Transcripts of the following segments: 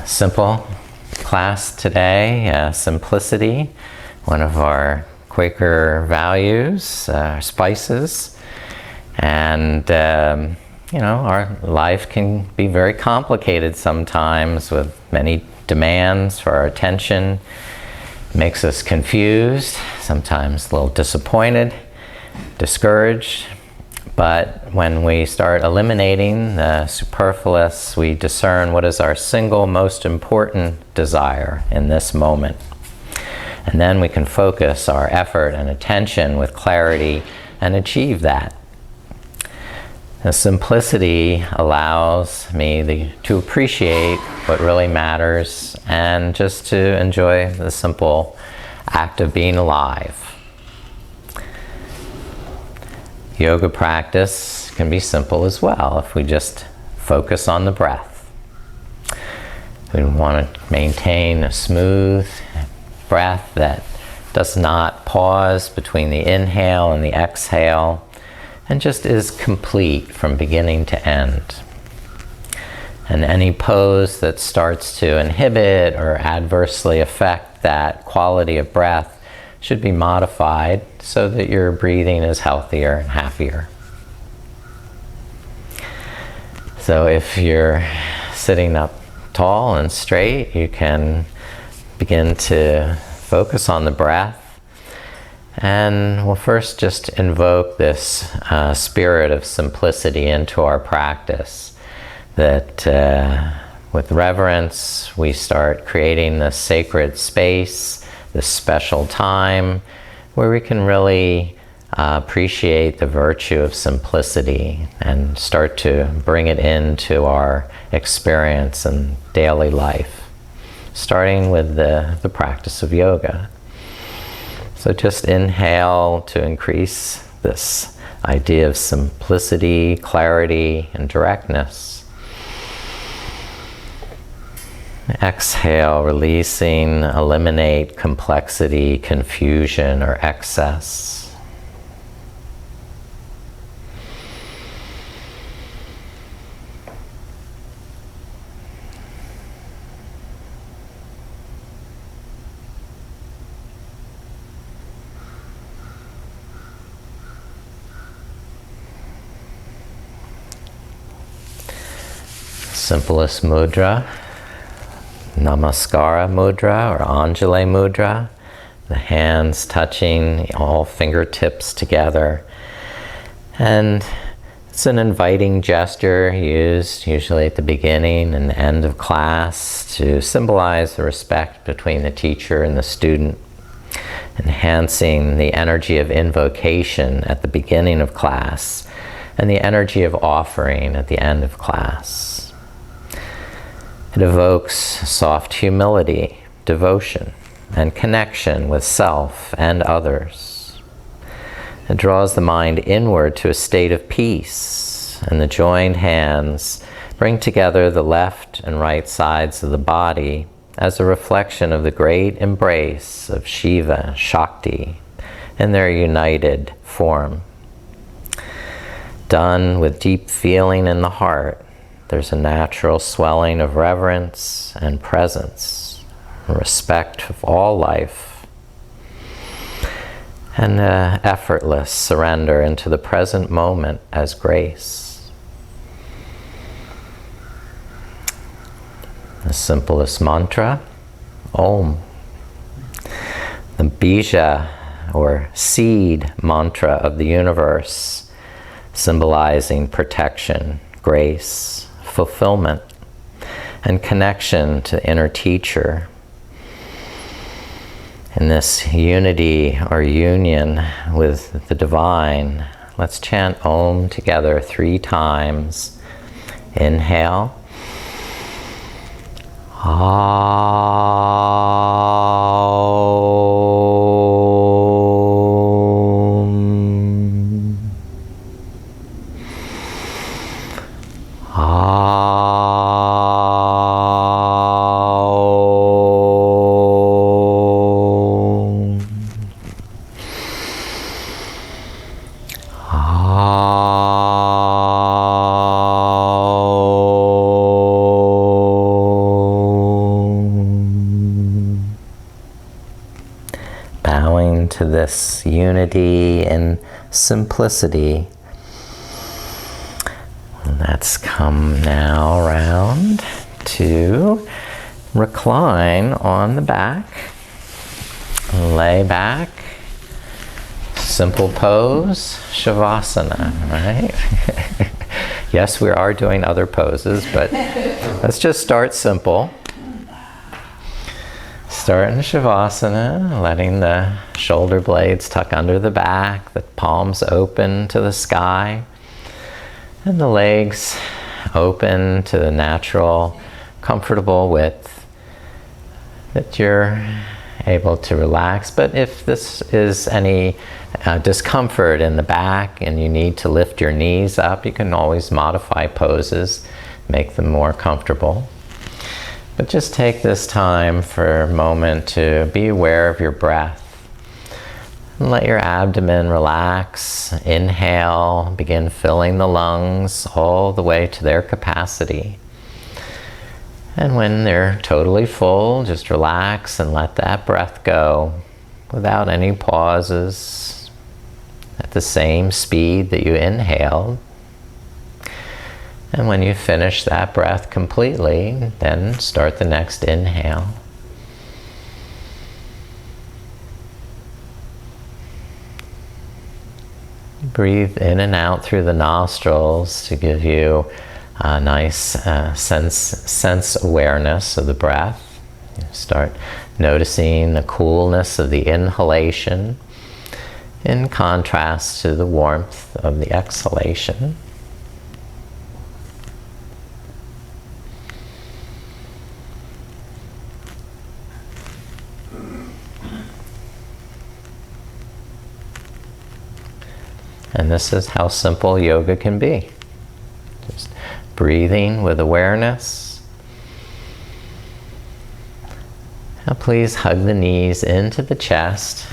simple class today, simplicity, one of our Quaker values, spices. And, our life can be very complicated sometimes with many demands for our attention. Makes us confused, sometimes a little disappointed, discouraged. But when we start eliminating the superfluous, we discern what is our single most important desire in this moment. And then we can focus our effort and attention with clarity and achieve that. The simplicity allows me to appreciate what really matters and just to enjoy the simple act of being alive. Yoga practice can be simple as well if we just focus on the breath. We want to maintain a smooth breath that does not pause between the inhale and the exhale and just is complete from beginning to end. And any pose that starts to inhibit or adversely affect that quality of breath should be modified so that your breathing is healthier and happier. So if you're sitting up tall and straight, you can begin to focus on the breath. And we'll first just invoke this spirit of simplicity into our practice. That with reverence, we start creating this sacred space, this special time where we can really appreciate the virtue of simplicity and start to bring it into our experience and daily life, starting with the practice of yoga. So just inhale to increase this idea of simplicity, clarity, and directness. Exhale, releasing, eliminate complexity, confusion, or excess. Simplest mudra, Namaskara mudra or Anjali mudra, the hands touching, all fingertips together. And it's an inviting gesture used usually at the beginning and the end of class to symbolize the respect between the teacher and the student, enhancing the energy of invocation at the beginning of class and the energy of offering at the end of class. It evokes soft humility, devotion, and connection with self and others. It draws the mind inward to a state of peace, and the joined hands bring together the left and right sides of the body as a reflection of the great embrace of Shiva, Shakti, in their united form. Done with deep feeling in the heart, there's a natural swelling of reverence and presence, respect of all life, and effortless surrender into the present moment as grace. The simplest mantra, Om. The bija or seed mantra of the universe, symbolizing protection, grace, fulfillment, and connection to the inner teacher. In this unity or union with the divine, let's chant Om together 3 times. Inhale. into this unity and simplicity. Let's come now around to recline on the back. Lay back. Simple pose, Shavasana, right? Yes, we are doing other poses, but let's just start simple. Start in Shavasana, letting the shoulder blades tuck under the back, the palms open to the sky, and the legs open to the natural, comfortable width that you're able to relax. But if this is any discomfort in the back and you need to lift your knees up, you can always modify poses, make them more comfortable. But just take this time for a moment to be aware of your breath. And let your abdomen relax. Inhale, begin filling the lungs all the way to their capacity. And when they're totally full, just relax and let that breath go without any pauses, at the same speed that you inhaled. And when you finish that breath completely, then start the next inhale. Breathe in and out through the nostrils to give you a nice sense awareness of the breath. You start noticing the coolness of the inhalation in contrast to the warmth of the exhalation. And this is how simple yoga can be. Just breathing with awareness. Now please hug the knees into the chest.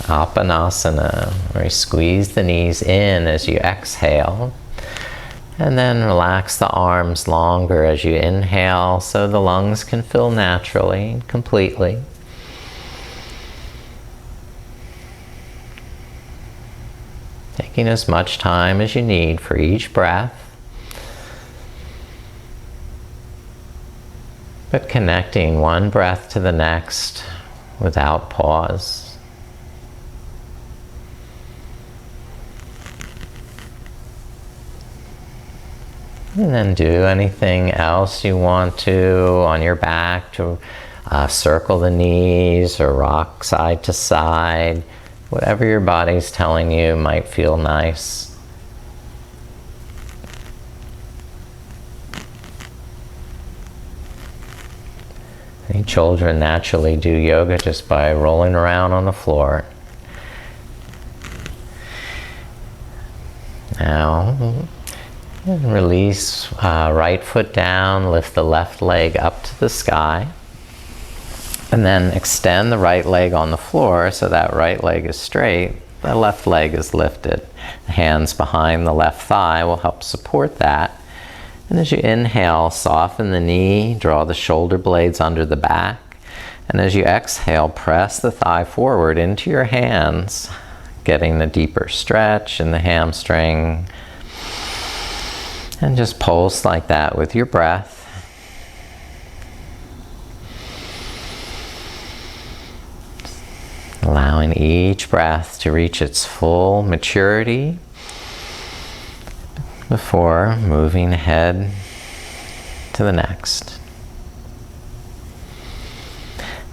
Apanasana, where you squeeze the knees in as you exhale. And then relax the arms longer as you inhale so the lungs can fill naturally, completely. Taking as much time as you need for each breath, but connecting one breath to the next without pause. And then do anything else you want to on your back to circle the knees or rock side to side. Whatever your body's telling you might feel nice. I think children naturally do yoga just by rolling around on the floor. Now, release right foot down, lift the left leg up to the sky. And then extend the right leg on the floor so that right leg is straight, the left leg is lifted. The hands behind the left thigh will help support that. And as you inhale, soften the knee, draw the shoulder blades under the back. And as you exhale, press the thigh forward into your hands, getting a deeper stretch in the hamstring. And just pulse like that with your breath. Allowing each breath to reach its full maturity before moving ahead to the next.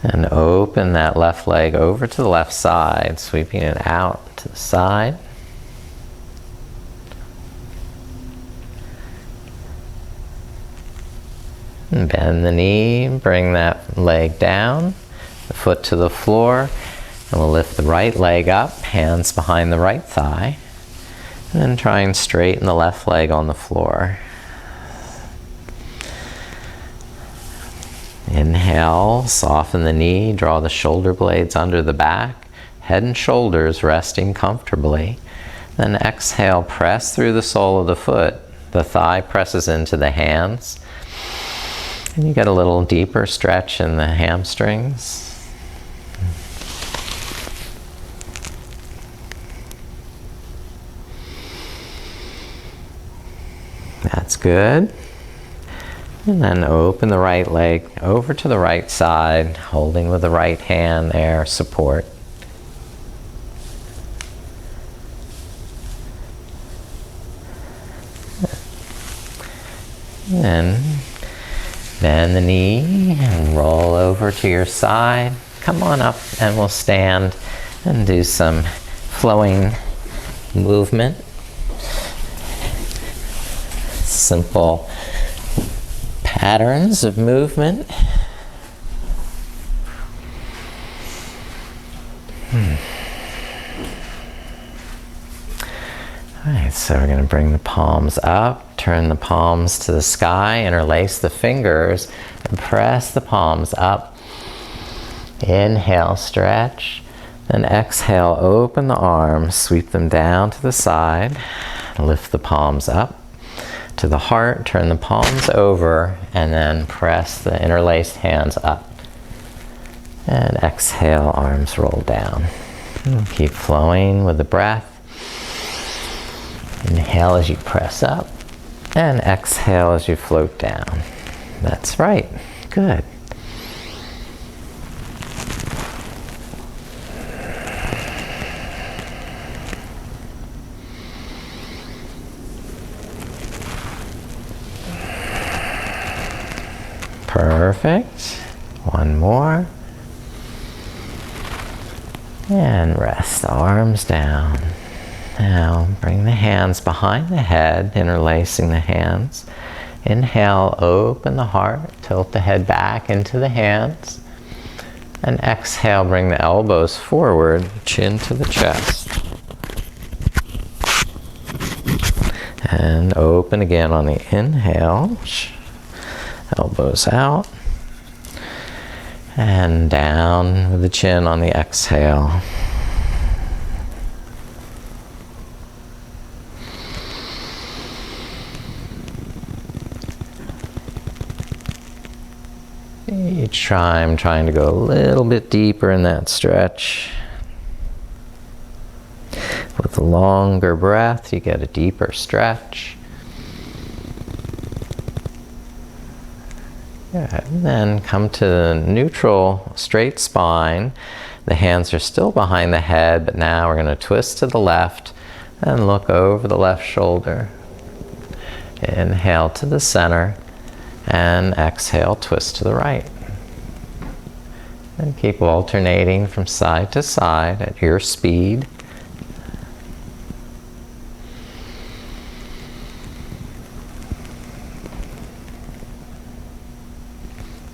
And open that left leg over to the left side, sweeping it out to the side. And bend the knee, bring that leg down, the foot to the floor. And we'll lift the right leg up, hands behind the right thigh. And then try and straighten the left leg on the floor. Inhale, soften the knee, draw the shoulder blades under the back, head and shoulders resting comfortably. Then exhale, press through the sole of the foot. The thigh presses into the hands. And you get a little deeper stretch in the hamstrings. That's good. And then open the right leg over to the right side, holding with the right hand there, support. And then bend the knee and roll over to your side. Come on up and we'll stand and do some flowing movement. Simple patterns of movement. Alright, so we're going to bring the palms up, turn the palms to the sky, interlace the fingers, and press the palms up. Inhale, stretch. Then exhale, open the arms, sweep them down to the side, lift the palms up to the heart, turn the palms over, and then press the interlaced hands up. And exhale, arms roll down. And keep flowing with the breath. Inhale as you press up, and exhale as you float down. That's right. Good. Perfect. One more. And rest the arms down. Now bring the hands behind the head, interlacing the hands. Inhale, open the heart, tilt the head back into the hands. And exhale, bring the elbows forward, chin to the chest. And open again on the inhale. Elbows out. And down with the chin on the exhale. Each time trying to go a little bit deeper in that stretch. With a longer breath, you get a deeper stretch. Good. And then come to neutral, straight spine. The hands are still behind the head, but now we're going to twist to the left and look over the left shoulder. Inhale to the center. And exhale, twist to the right. And keep alternating from side to side at your speed.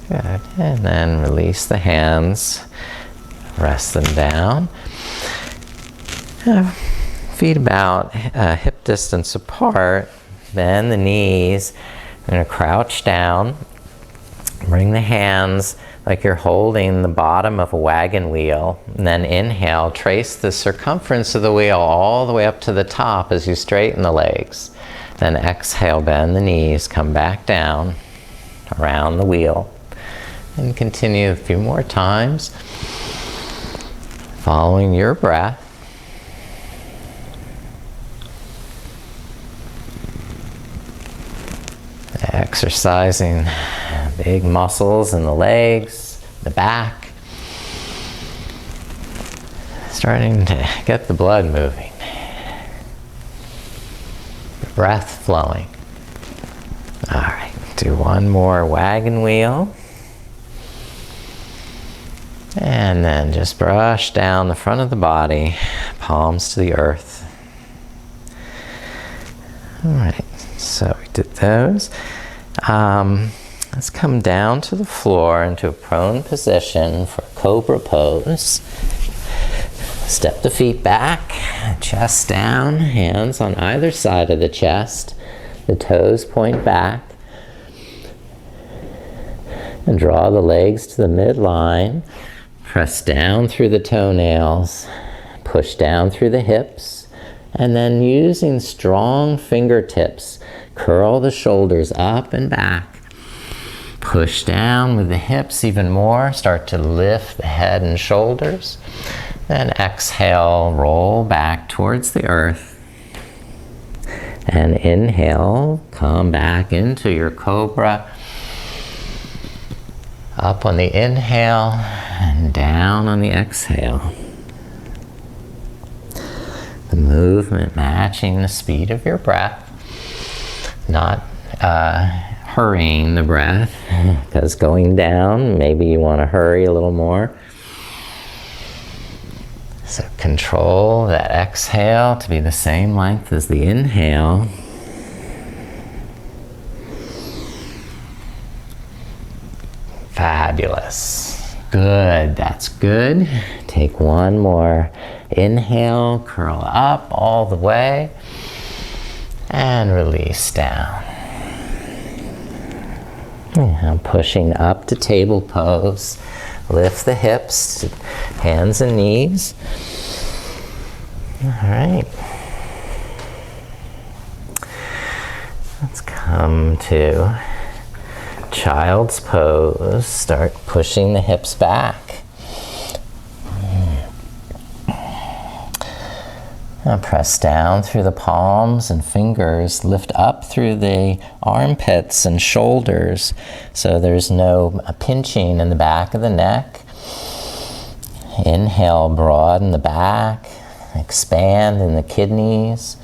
Good. And then release the hands. Rest them down. Feet about hip distance apart. Bend the knees. We're going to crouch down, bring the hands like you're holding the bottom of a wagon wheel, and then inhale, trace the circumference of the wheel all the way up to the top as you straighten the legs. Then exhale, bend the knees, come back down around the wheel, and continue a few more times, following your breath. Exercising big muscles in the legs, the back. Starting to get the blood moving. The breath flowing. All right, do one more wagon wheel. And then just brush down the front of the body, palms to the earth. All right, so we did those. Let's come down to the floor into a prone position for Cobra pose. Step the feet back, chest down, hands on either side of the chest. The toes point back. And draw the legs to the midline. Press down through the toenails. Push down through the hips. And then using strong fingertips, curl the shoulders up and back. Push down with the hips even more. Start to lift the head and shoulders. Then exhale, roll back towards the earth. And inhale, come back into your Cobra. Up on the inhale and down on the exhale. The movement matching the speed of your breath. Not hurrying the breath, because going down, maybe you want to hurry a little more. So control that exhale to be the same length as the inhale. Fabulous. Good, that's good. Take one more inhale, curl up all the way, and release down. Now pushing up to table pose. Lift the hips, hands and knees. All right. Let's come to child's pose. Start pushing the hips back. Now press down through the palms and fingers. Lift up through the armpits and shoulders so there's no pinching in the back of the neck. Inhale, broaden the back. Expand in the kidneys.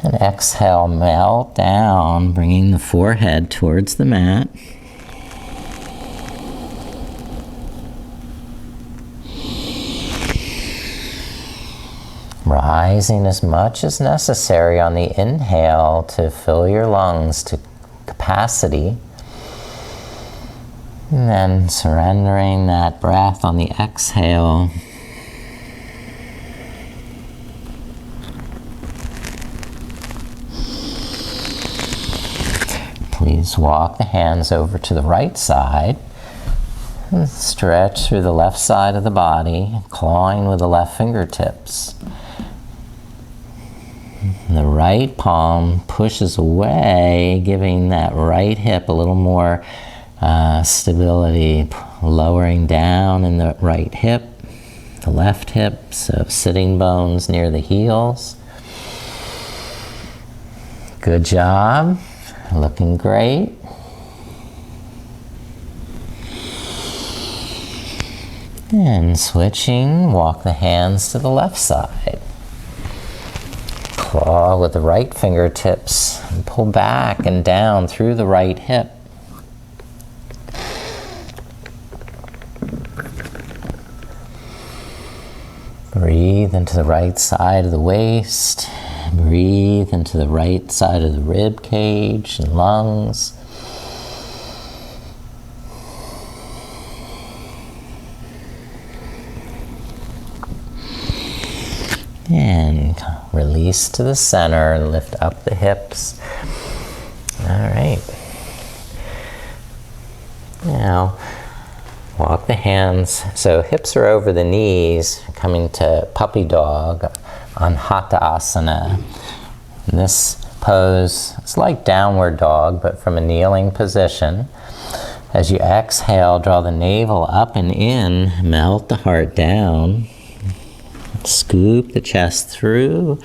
And exhale, melt down, bringing the forehead towards the mat. Rising as much as necessary on the inhale to fill your lungs to capacity. And then surrendering that breath on the exhale. Please walk the hands over to the right side. And stretch through the left side of the body, clawing with the left fingertips. The right palm pushes away, giving that right hip a little more stability, lowering down in the right hip, the left hip, so sitting bones near the heels. Good job, looking great. And switching, walk the hands to the left side. Claw with the right fingertips and pull back and down through the right hip. Breathe into the right side of the waist. Breathe into the right side of the rib cage and lungs. And release to the center and lift up the hips. All right. Now, walk the hands. So hips are over the knees, coming to puppy dog on Hatha Asana. And this pose is like downward dog, but from a kneeling position. As you exhale, draw the navel up and in, melt the heart down. Scoop the chest through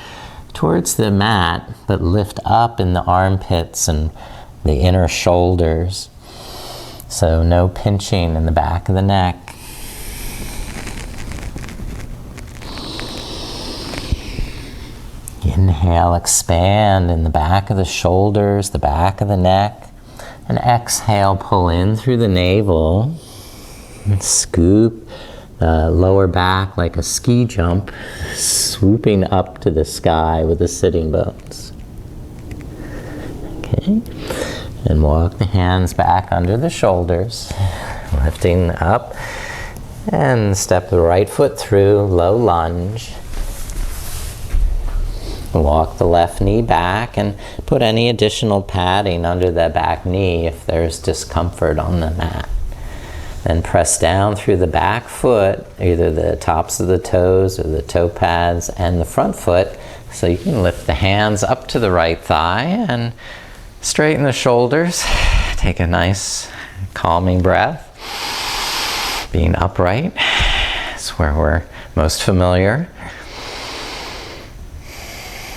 towards the mat, but lift up in the armpits and the inner shoulders. So no pinching in the back of the neck. Inhale, expand in the back of the shoulders, the back of the neck. And exhale, pull in through the navel. And scoop the lower back like a ski jump, swooping up to the sky with the sitting bones. Okay, and walk the hands back under the shoulders, lifting up, and step the right foot through, low lunge. Walk the left knee back and put any additional padding under the back knee if there's discomfort on the mat. Then press down through the back foot, either the tops of the toes or the toe pads and the front foot, so you can lift the hands up to the right thigh and straighten the shoulders. Take a nice calming breath. Being upright is where we're most familiar.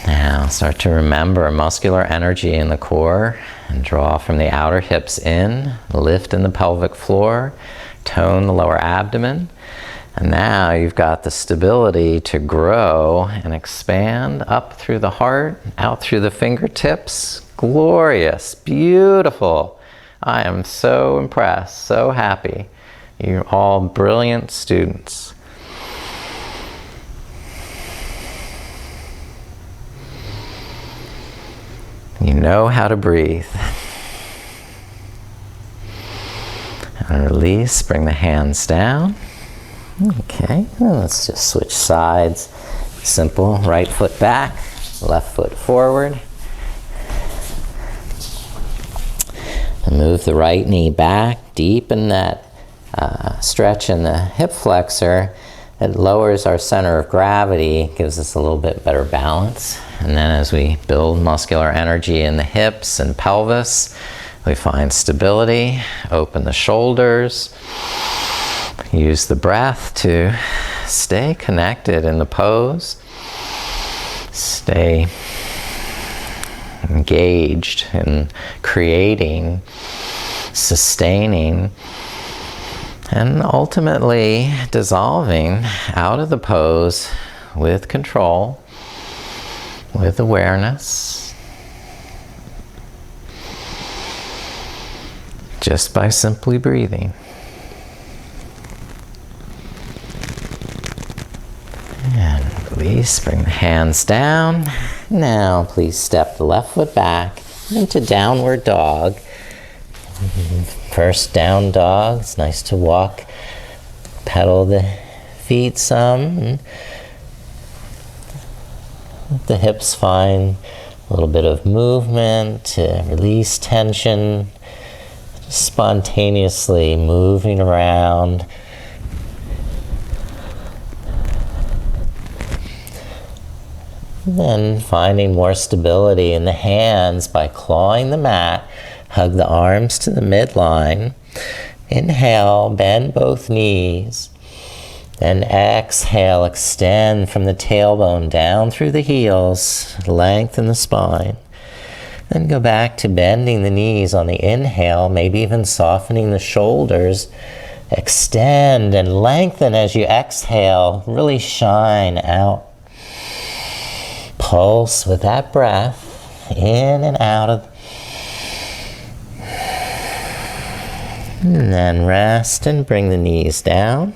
Now start to remember muscular energy in the core and draw from the outer hips in, lift in the pelvic floor, tone the lower abdomen. And now you've got the stability to grow and expand up through the heart, out through the fingertips. Glorious, beautiful. I am so impressed, so happy. You're all brilliant students. You know how to breathe. And release, bring the hands down. Okay, well, let's just switch sides. Simple, right foot back, left foot forward. And move the right knee back, deepen that stretch in the hip flexor. It lowers our center of gravity, gives us a little bit better balance. And then as we build muscular energy in the hips and pelvis, we find stability, open the shoulders, use the breath to stay connected in the pose, stay engaged in creating, sustaining, and ultimately dissolving out of the pose with control, with awareness, just by simply breathing. And release, bring the hands down. Now please step the left foot back into downward dog. First down dog. It's nice to walk, pedal the feet some. Let the hips find a little bit of movement to release tension. Just spontaneously moving around. And then finding more stability in the hands by clawing the mat. Hug the arms to the midline. Inhale, bend both knees. Then exhale, extend from the tailbone down through the heels, lengthen the spine. Then go back to bending the knees on the inhale, maybe even softening the shoulders. Extend and lengthen as you exhale, really shine out. Pulse with that breath, in and out of. And then rest and bring the knees down.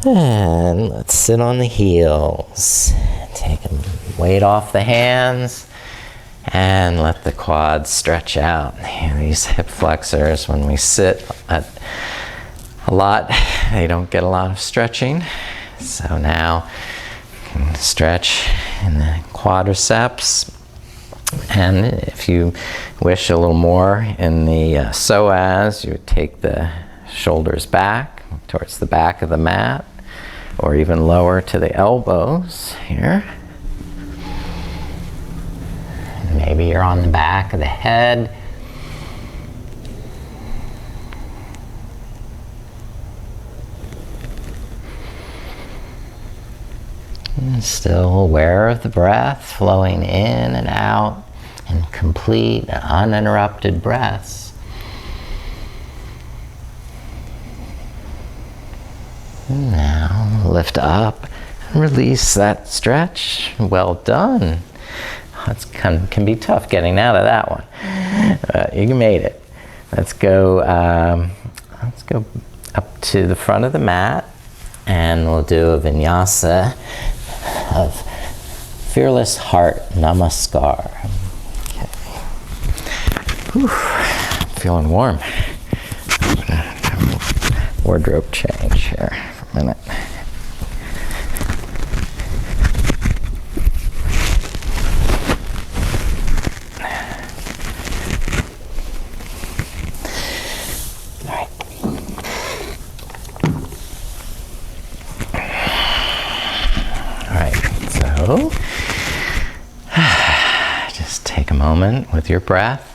And let's sit on the heels. Take a weight off the hands and let the quads stretch out. These hip flexors, when we sit a lot, they don't get a lot of stretching. So now you can stretch in the quadriceps. And if you wish a little more in the psoas, you would take the shoulders back towards the back of the mat, or even lower to the elbows here. And maybe you're on the back of the head. And still aware of the breath flowing in and out in complete, uninterrupted breaths. And now lift up and release that stretch. Well done. It can be tough getting out of that one. You made it. Let's go up to the front of the mat, and we'll do a vinyasa of Fearless Heart Namaskar. Okay. Whew. I'm feeling warm. Wardrobe change here for a minute. So, just take a moment with your breath.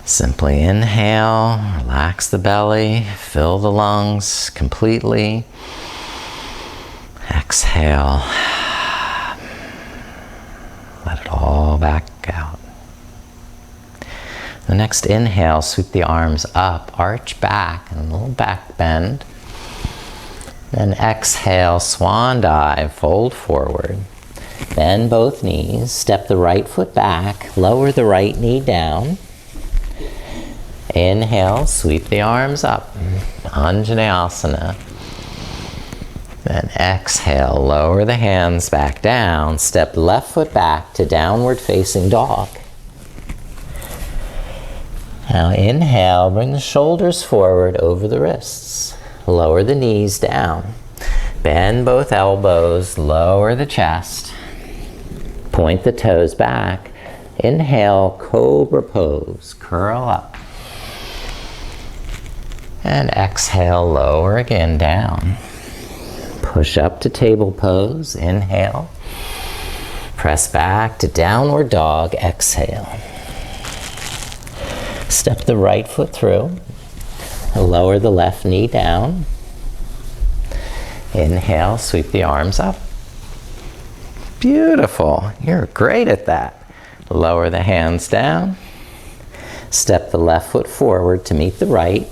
Simply inhale, relax the belly, fill the lungs completely. exhale. Let it all back out. The next inhale, sweep the arms up, arch back, and a little back bend. Then exhale, swan dive, fold forward. Bend both knees, step the right foot back, lower the right knee down. Inhale, sweep the arms up, Anjaneyasana. Then exhale, lower the hands back down, step left foot back to downward facing dog. Now inhale, bring the shoulders forward over the wrists. Lower the knees down. Bend both elbows, lower the chest. Point the toes back. Inhale, Cobra pose, curl up. And exhale, lower again down. Push up to table pose, inhale. Press back to downward dog, exhale. Step the right foot through. Lower the left knee down. Inhale, sweep the arms up. Beautiful, you're great at that. Lower the hands down. Step the left foot forward to meet the right.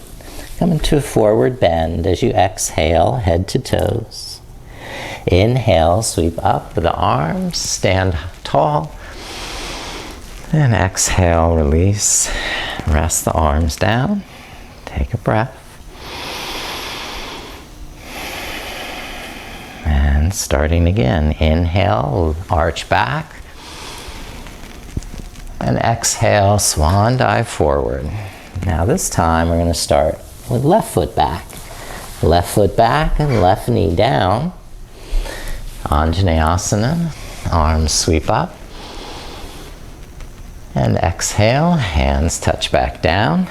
Come into a forward bend as you exhale, head to toes. Inhale, sweep up with the arms, stand tall. And exhale, release. Rest the arms down. Take a breath. And starting again. Inhale, arch back. And exhale, swan dive forward. Now this time we're going to start with left foot back. Left foot back and left knee down. Anjaneyasana. Arms sweep up. And exhale, hands touch back down.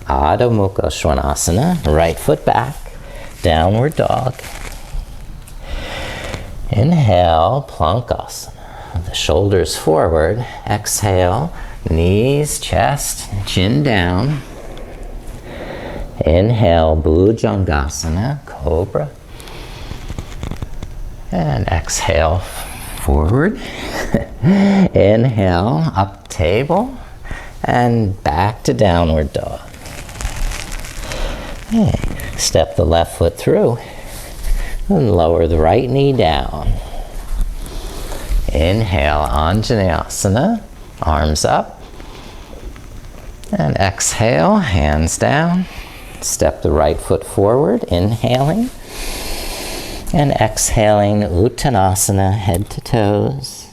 Adho Mukha Svanasana, right foot back, downward dog. Inhale, Plankasana, the shoulders forward. Exhale, knees, chest, chin down. Inhale, Bhujangasana, Cobra. And exhale, forward. Inhale, up table, and back to downward dog. Okay. Step the left foot through, and lower the right knee down. Inhale, Anjaneyasana, arms up. And exhale, hands down. Step the right foot forward, inhaling. And exhaling, Uttanasana, head to toes.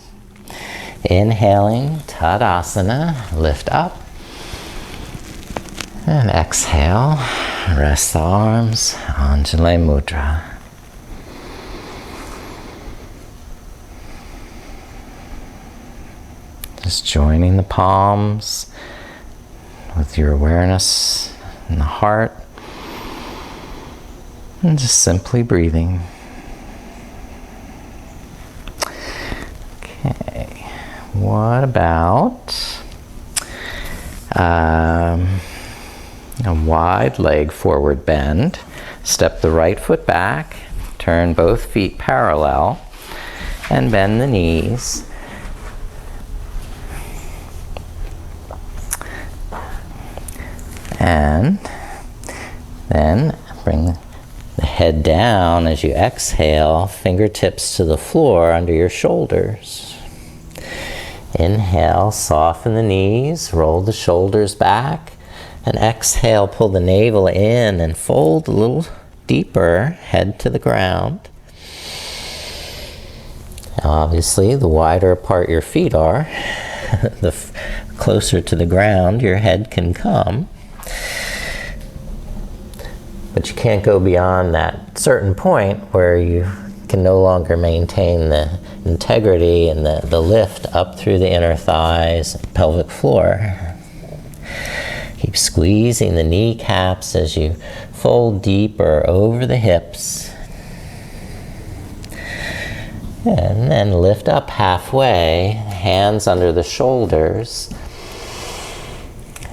Inhaling, Tadasana, lift up. And exhale, rest the arms, Anjali Mudra. Just joining the palms with your awareness in the heart. And just simply breathing. Okay, what about a wide leg forward bend? Step the right foot back, turn both feet parallel, and bend the knees. And then bring the head down as you exhale, fingertips to the floor under your shoulders. Inhale, soften the knees, roll the shoulders back, and exhale, pull the navel in and fold a little deeper, head to the ground. Obviously, the wider apart your feet are, the closer to the ground your head can come. But you can't go beyond that certain point where you can no longer maintain the integrity and the lift up through the inner thighs, pelvic floor. Keep squeezing the kneecaps as you fold deeper over the hips. And then lift up halfway, hands under the shoulders.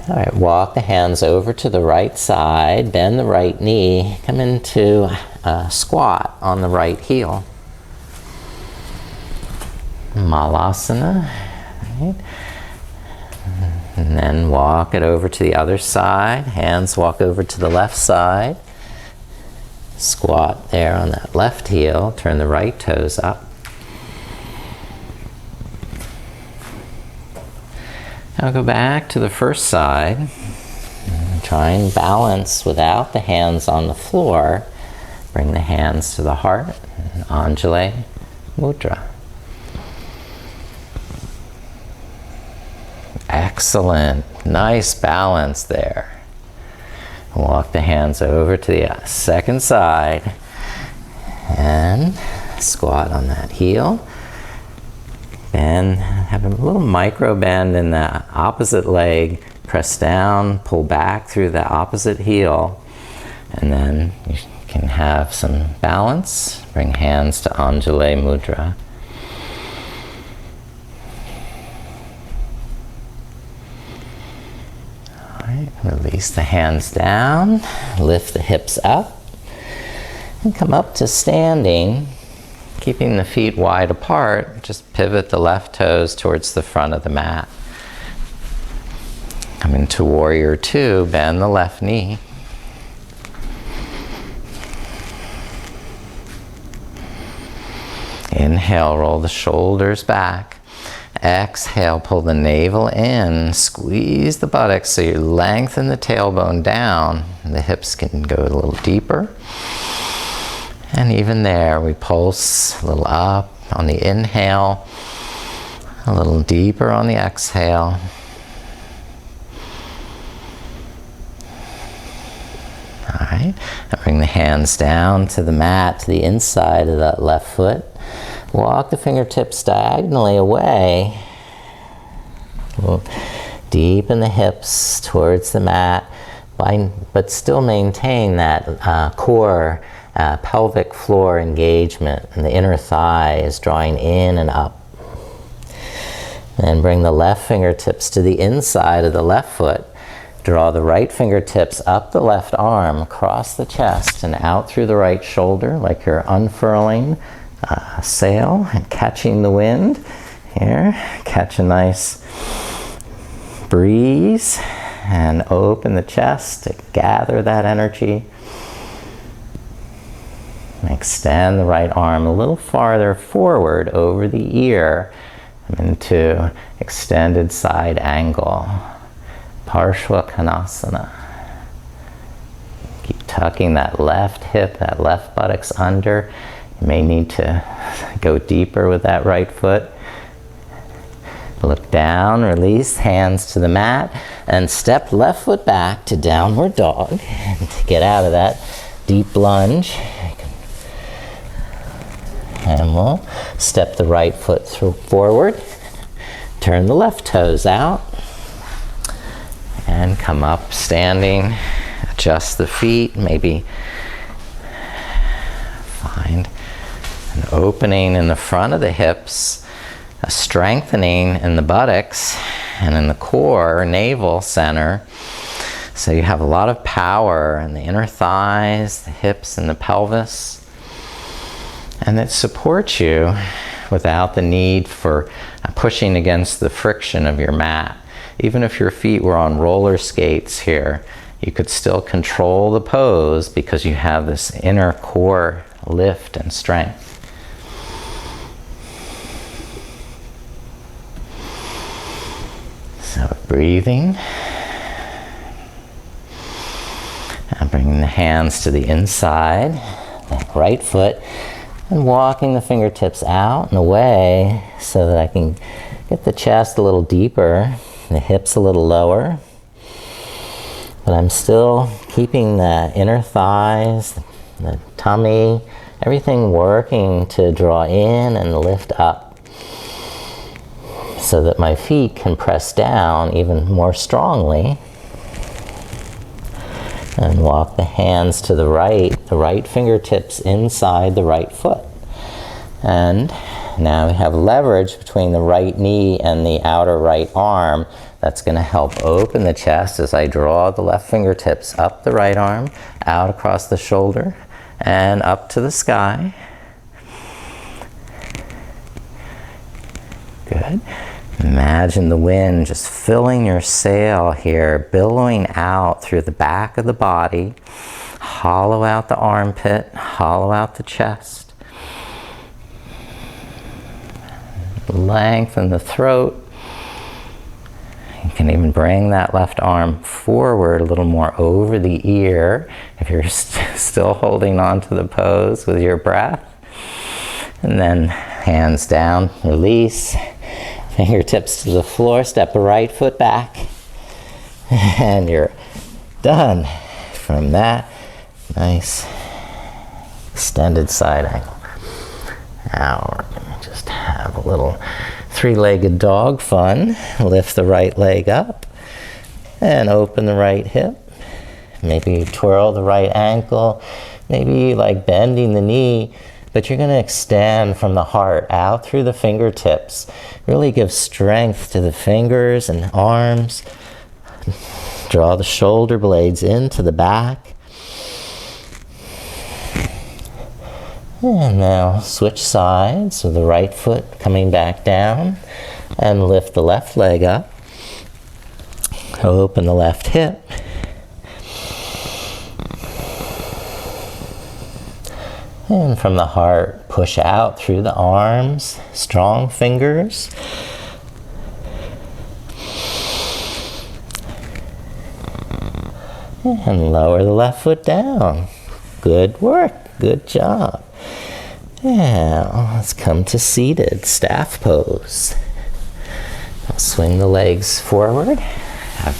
All right, walk the hands over to the right side, bend the right knee, come into a squat on the right heel. Malasana. Right? And then walk it over to the other side. Hands walk over to the left side. Squat there on that left heel. Turn the right toes up. Now go back to the first side. Try and balance without the hands on the floor. Bring the hands to the heart. Anjali Mudra. Excellent. Nice balance there. Walk the hands over to the second side. And squat on that heel. Bend. Have a little micro bend in the opposite leg. Press down, pull back through the opposite heel. And then you can have some balance. Bring hands to Anjali Mudra. Alright, release the hands down. Lift the hips up. And come up to standing. Keeping the feet wide apart, just pivot the left toes towards the front of the mat. Come into Warrior Two, bend the left knee. Inhale, roll the shoulders back. Exhale, pull the navel in, squeeze the buttocks so you lengthen the tailbone down. The hips can go a little deeper. And even there, we pulse a little up on the inhale, a little deeper on the exhale. All right, now bring the hands down to the mat, to the inside of that left foot. Walk the fingertips diagonally away. Deepen the hips towards the mat, but still maintain that core pelvic floor engagement, and the inner thigh is drawing in and up. Then bring the left fingertips to the inside of the left foot. Draw the right fingertips up the left arm, across the chest and out through the right shoulder like you're unfurling a sail and catching the wind. Here, catch a nice breeze and open the chest to gather that energy. Extend the right arm a little farther forward over the ear into extended side angle. Parshva Konasana. Keep tucking that left hip, that left buttocks under. You may need to go deeper with that right foot. Look down, release, hands to the mat, and step left foot back to downward dog. And to get out of that deep lunge, and we'll step the right foot forward, turn the left toes out, and come up standing. Adjust the feet, maybe find an opening in the front of the hips, a strengthening in the buttocks and in the core, navel center. So you have a lot of power in the inner thighs, the hips, and the pelvis. And it supports you without the need for pushing against the friction of your mat. Even if your feet were on roller skates here, you could still control the pose because you have this inner core lift and strength. So breathing. And bringing the hands to the inside, the right foot, and walking the fingertips out and away so that I can get the chest a little deeper, the hips a little lower. But I'm still keeping the inner thighs, the tummy, everything working to draw in and lift up so that my feet can press down even more strongly. And walk the hands to the right fingertips inside the right foot. And now we have leverage between the right knee and the outer right arm. That's going to help open the chest as I draw the left fingertips up the right arm, out across the shoulder, and up to the sky. Good. Imagine the wind just filling your sail here, billowing out through the back of the body. Hollow out the armpit, hollow out the chest. Lengthen the throat. You can even bring that left arm forward a little more over the ear if you're still holding on to the pose with your breath. And then hands down, release. Fingertips to the floor, step the right foot back. And you're done. From that, nice extended side angle. Now we're going to just have a little three-legged dog fun. Lift the right leg up and open the right hip. Maybe twirl the right ankle. Maybe you like bending the knee, but you're going to extend from the heart out through the fingertips. Really give strength to the fingers and arms. Draw the shoulder blades into the back. And now switch sides with the right foot coming back down and lift the left leg up. Open the left hip. And from the heart, push out through the arms, strong fingers. And lower the left foot down. Good work, good job. Now, let's come to seated staff pose. I'll swing the legs forward. Have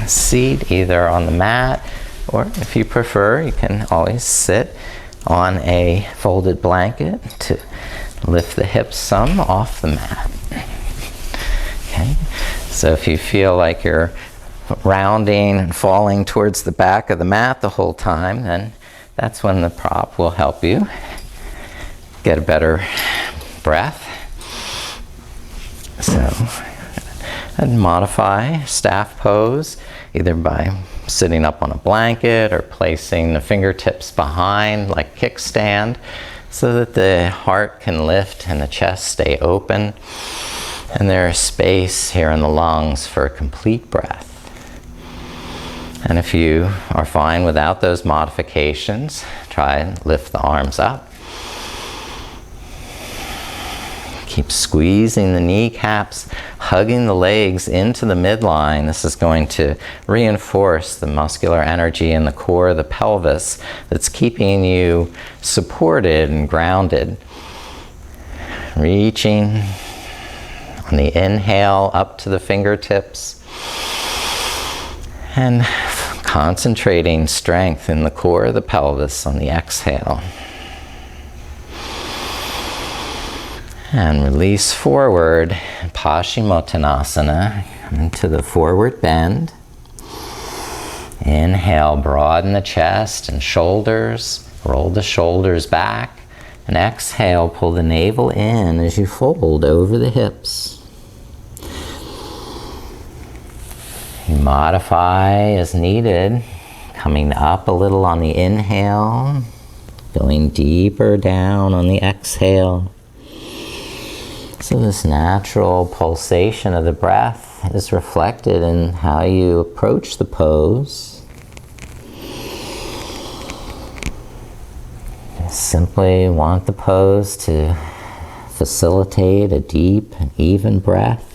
a seat either on the mat, or if you prefer, you can always sit on a folded blanket to lift the hips some off the mat. Okay, so if you feel like you're rounding and falling towards the back of the mat the whole time, then that's when the prop will help you get a better breath. So, I'd modify staff pose either by sitting up on a blanket or placing the fingertips behind like kickstand so that the heart can lift and the chest stay open and there's space here in the lungs for a complete breath. And if you are fine without those modifications, try and lift the arms up. Keep squeezing the kneecaps, hugging the legs into the midline. This is going to reinforce the muscular energy in the core of the pelvis that's keeping you supported and grounded. Reaching on the inhale up to the fingertips. And concentrating strength in the core of the pelvis on the exhale. And release forward, Paschimottanasana, into the forward bend. Inhale, broaden the chest and shoulders, roll the shoulders back, and exhale, pull the navel in as you fold over the hips. Modify as needed, coming up a little on the inhale, going deeper down on the exhale. So this natural pulsation of the breath is reflected in how you approach the pose. Simply want the pose to facilitate a deep and even breath.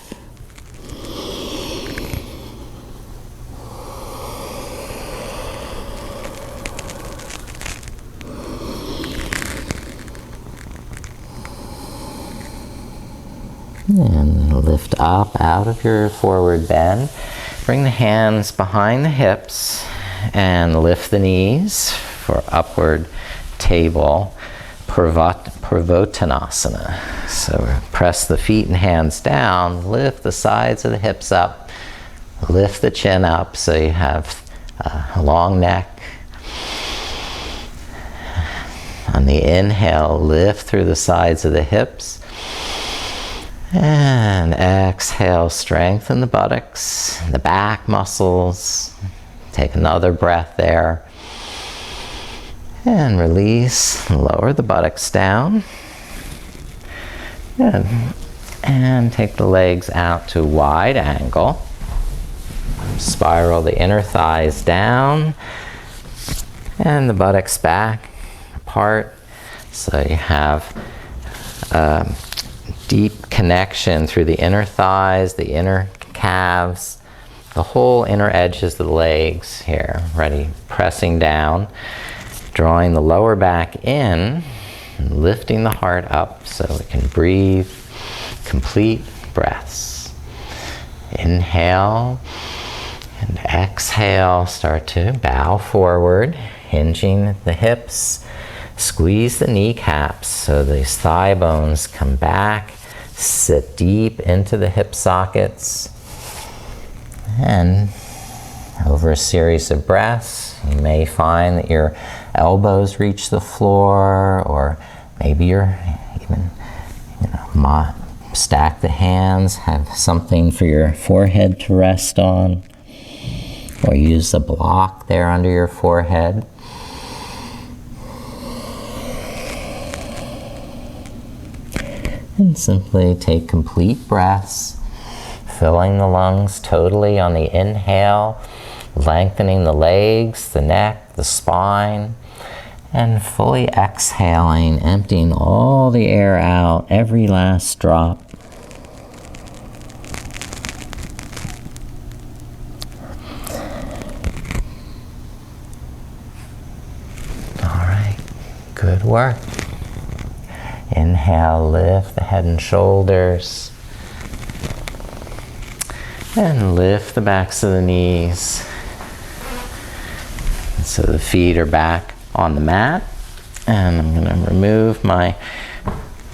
And lift up out of your forward bend. Bring the hands behind the hips and lift the knees for upward table Purvottanasana. So press the feet and hands down, lift the sides of the hips up, lift the chin up so you have a long neck. On the inhale, lift through the sides of the hips. And exhale, strengthen the buttocks, the back muscles. Take another breath there. And release, lower the buttocks down. Good. And take the legs out to wide angle. Spiral the inner thighs down and the buttocks back apart, so you have a deep connection through the inner thighs, the inner calves, the whole inner edges of the legs here. Ready? Pressing down, drawing the lower back in, and lifting the heart up so we can breathe complete breaths. Inhale and exhale. Start to bow forward, hinging the hips. Squeeze the kneecaps so these thigh bones come back. Sit deep into the hip sockets. And over a series of breaths, you may find that your elbows reach the floor, or maybe you're even, stack the hands, have something for your forehead to rest on, or use a block there under your forehead. And simply take complete breaths, filling the lungs totally on the inhale, lengthening the legs, the neck, the spine, and fully exhaling, emptying all the air out, every last drop. All right, good work. Inhale, lift the head and shoulders. And lift the backs of the knees. So the feet are back on the mat. And I'm going to remove my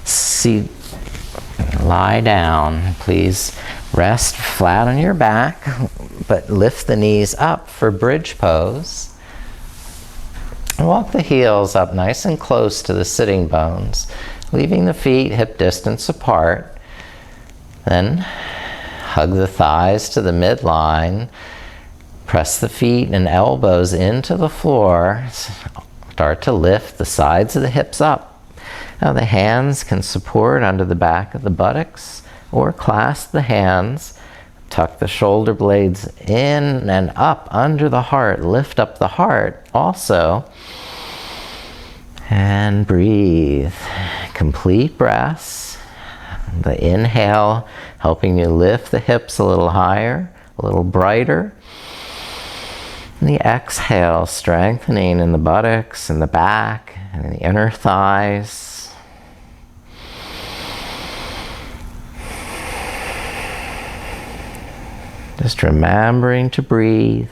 seat and lie down. Please rest flat on your back, but lift the knees up for bridge pose. And walk the heels up nice and close to the sitting bones, leaving the feet hip distance apart. Then hug the thighs to the midline. Press the feet and elbows into the floor. Start to lift the sides of the hips up. Now the hands can support under the back of the buttocks, or clasp the hands. Tuck the shoulder blades in and up under the heart. Lift up the heart also. And breathe. Complete breaths. The inhale helping you lift the hips a little higher, a little brighter. And the exhale strengthening in the buttocks and the back and the inner thighs. Just remembering to breathe.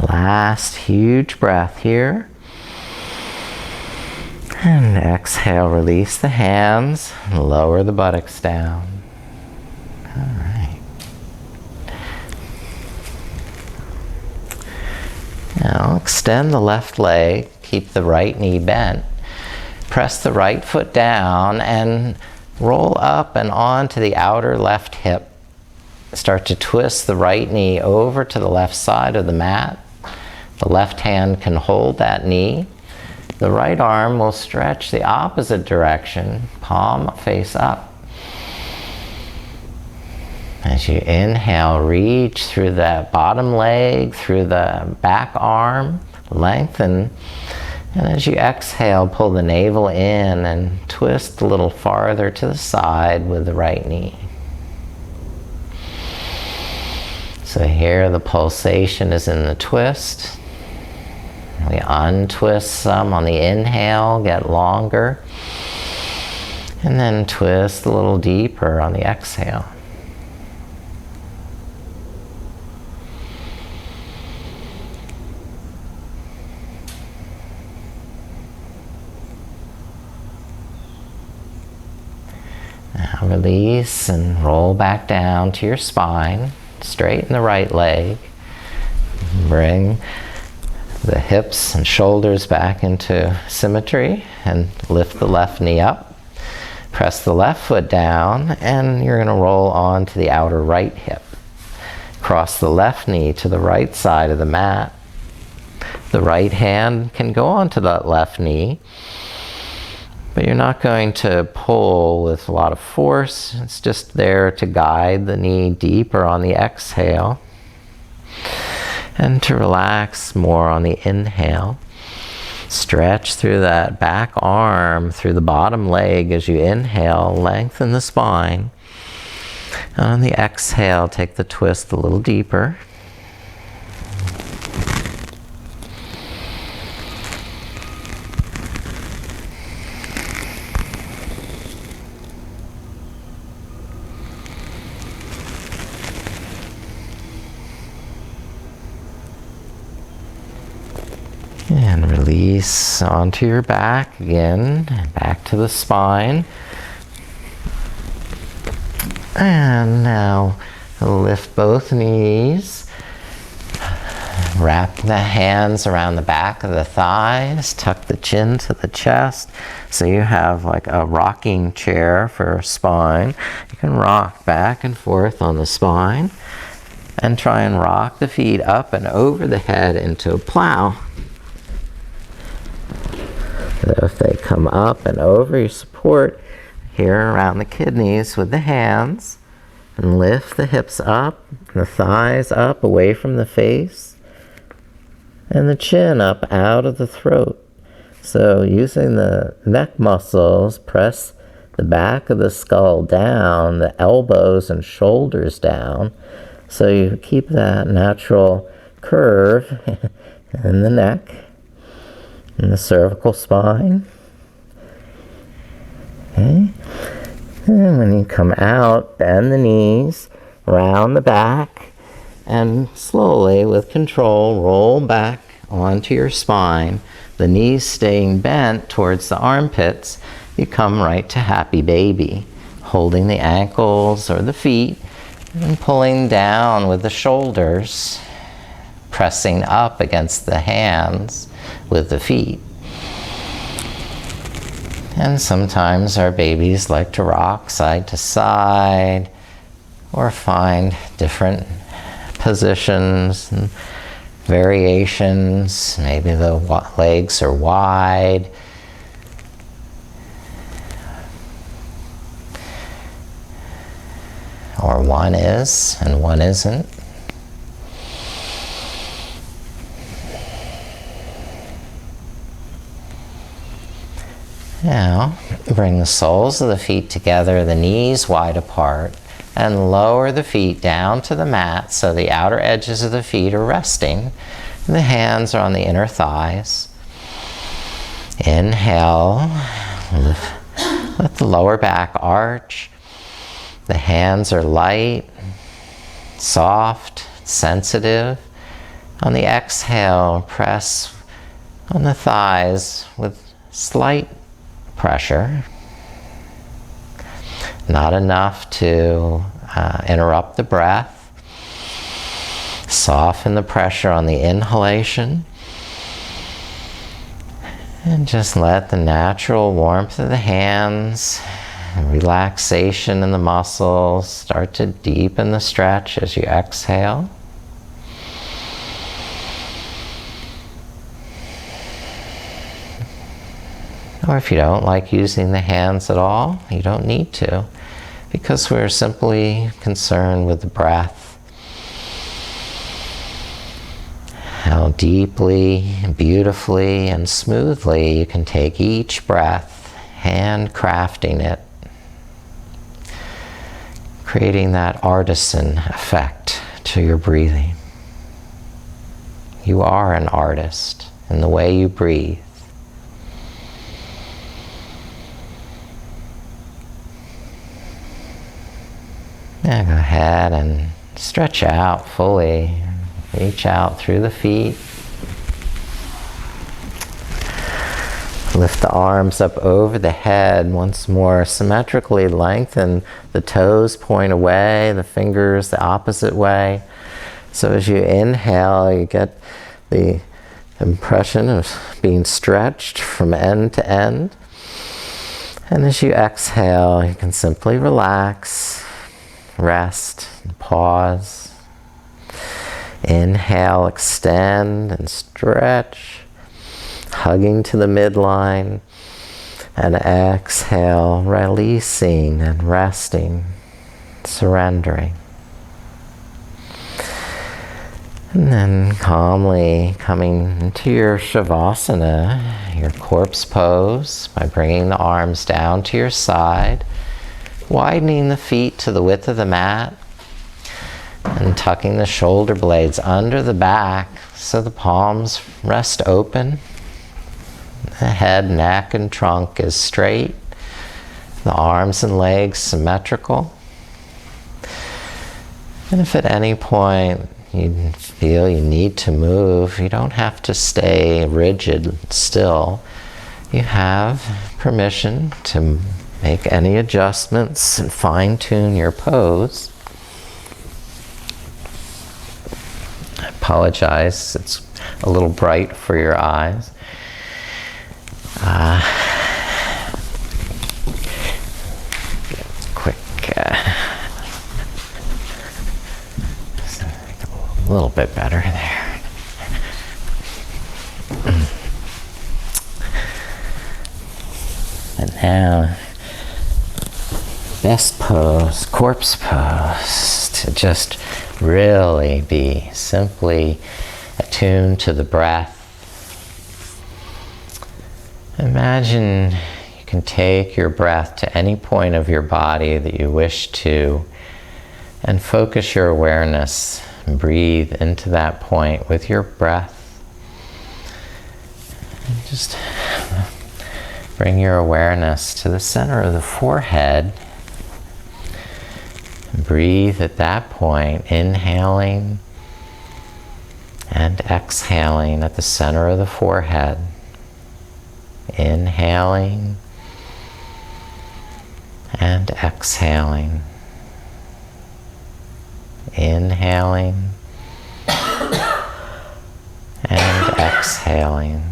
Last huge breath here. And exhale, release the hands, lower the buttocks down. All right. Now extend the left leg, keep the right knee bent. Press the right foot down and roll up and onto the outer left hip. Start to twist the right knee over to the left side of the mat. The left hand can hold that knee. The right arm will stretch the opposite direction, palm face up. As you inhale, reach through the bottom leg, through the back arm, lengthen. And as you exhale, pull the navel in and twist a little farther to the side with the right knee. So here the pulsation is in the twist. We untwist some on the inhale, get longer, and then twist a little deeper on the exhale. Now release and roll back down to your spine. Straighten the right leg. Bring the hips and shoulders back into symmetry and lift the left knee up. Press the left foot down and you're going to roll on to the outer right hip. Cross the left knee to the right side of the mat. The right hand can go onto that left knee, but you're not going to pull with a lot of force. It's just there to guide the knee deeper on the exhale and to relax more on the inhale. Stretch through that back arm, through the bottom leg as you inhale, lengthen the spine. And on the exhale, take the twist a little deeper. And release onto your back again, back to the spine. And now lift both knees. Wrap the hands around the back of the thighs. Tuck the chin to the chest. So you have like a rocking chair for spine. You can rock back and forth on the spine. And try and rock the feet up and over the head into a plow. So if they come up and over, you support here around the kidneys with the hands and lift the hips up, the thighs up away from the face, and the chin up out of the throat. So using the neck muscles, press the back of the skull down, the elbows and shoulders down, so you keep that natural curve in the neck. And the cervical spine. Okay. And when you come out, bend the knees, round the back, and slowly, with control, roll back onto your spine. The knees staying bent towards the armpits, you come right to happy baby, holding the ankles or the feet and pulling down with the shoulders, pressing up against the hands with the feet. And sometimes our babies like to rock side to side or find different positions and variations. Maybe the legs are wide. Or one is and one isn't. Now, bring the soles of the feet together, the knees wide apart, and lower the feet down to the mat so the outer edges of the feet are resting. And the hands are on the inner thighs. Inhale, let the lower back arch. The hands are light, soft, sensitive. On the exhale, press on the thighs with slight pressure. Not enough to interrupt the breath. Soften the pressure on the inhalation. And just let the natural warmth of the hands and relaxation in the muscles start to deepen the stretch as you exhale. Or if you don't like using the hands at all, you don't need to, because we're simply concerned with the breath. How deeply, beautifully, and smoothly you can take each breath, handcrafting it, creating that artisan effect to your breathing. You are an artist in the way you breathe. Now go ahead and stretch out fully. Reach out through the feet. Lift the arms up over the head once more. Symmetrically lengthen the toes, point away, the fingers the opposite way. So as you inhale, you get the impression of being stretched from end to end. And as you exhale, you can simply relax, rest, and pause. Inhale, extend and stretch, hugging to the midline. And exhale, releasing and resting, surrendering. And then calmly coming into your Shavasana, your corpse pose, by bringing the arms down to your side, widening the feet to the width of the mat, and tucking the shoulder blades under the back so the palms rest open. The head, neck, and trunk is straight. The arms and legs symmetrical. And if at any point you feel you need to move, you don't have to stay rigid still. You have permission to make any adjustments and fine-tune your pose. I apologize, it's a little bright for your eyes. Quick, a little bit better there. And now, best pose, corpse pose, to just really be simply attuned to the breath. Imagine you can take your breath to any point of your body that you wish to, and focus your awareness and breathe into that point with your breath. And just bring your awareness to the center of the forehead. And breathe at that point, inhaling and exhaling at the center of the forehead. Inhaling and exhaling. Inhaling and exhaling.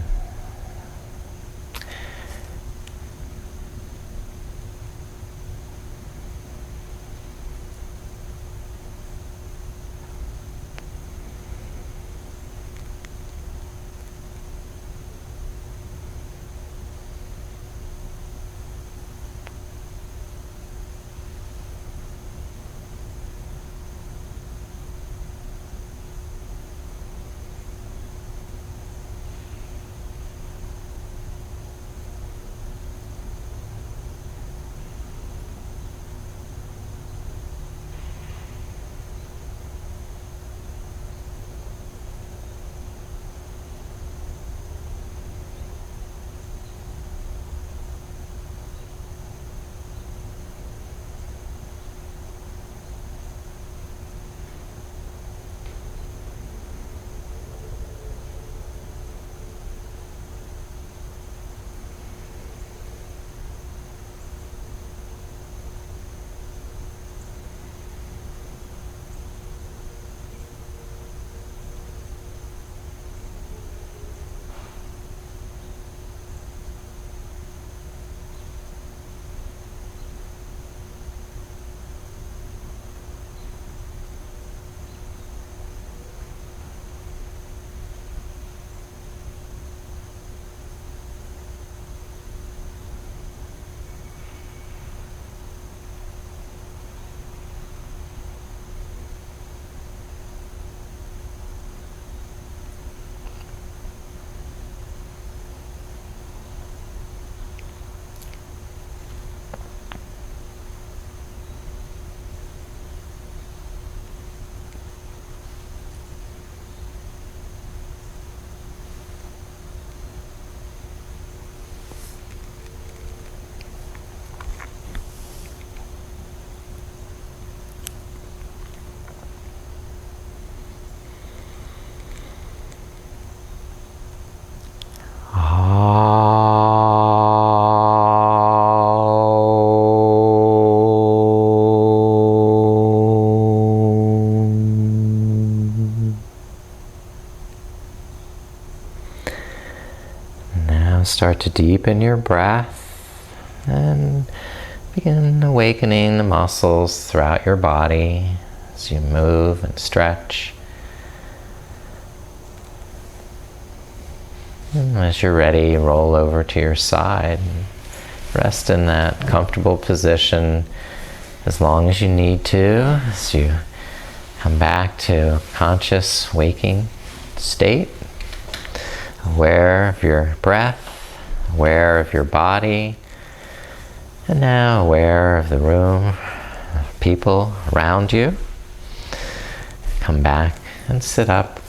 Start to deepen your breath and begin awakening the muscles throughout your body as you move and stretch. And as you're ready, roll over to your side. Rest in that comfortable position as long as you need to, as you come back to conscious waking state, aware of your breath, aware of your body, and now aware of the room, people around you. Come back and sit up.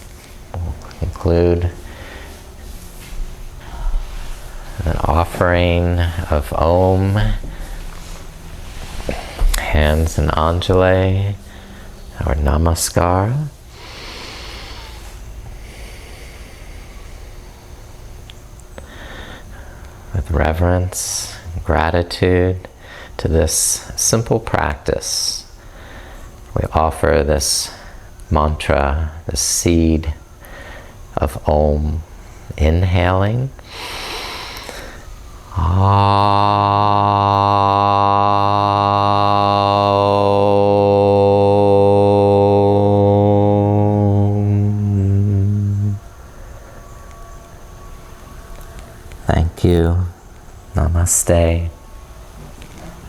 We'll conclude an offering of Om, hands in Anjali, or Namaskar. With reverence and gratitude to this simple practice, we offer this mantra, the seed of Om, inhaling. Thank you. Namaste.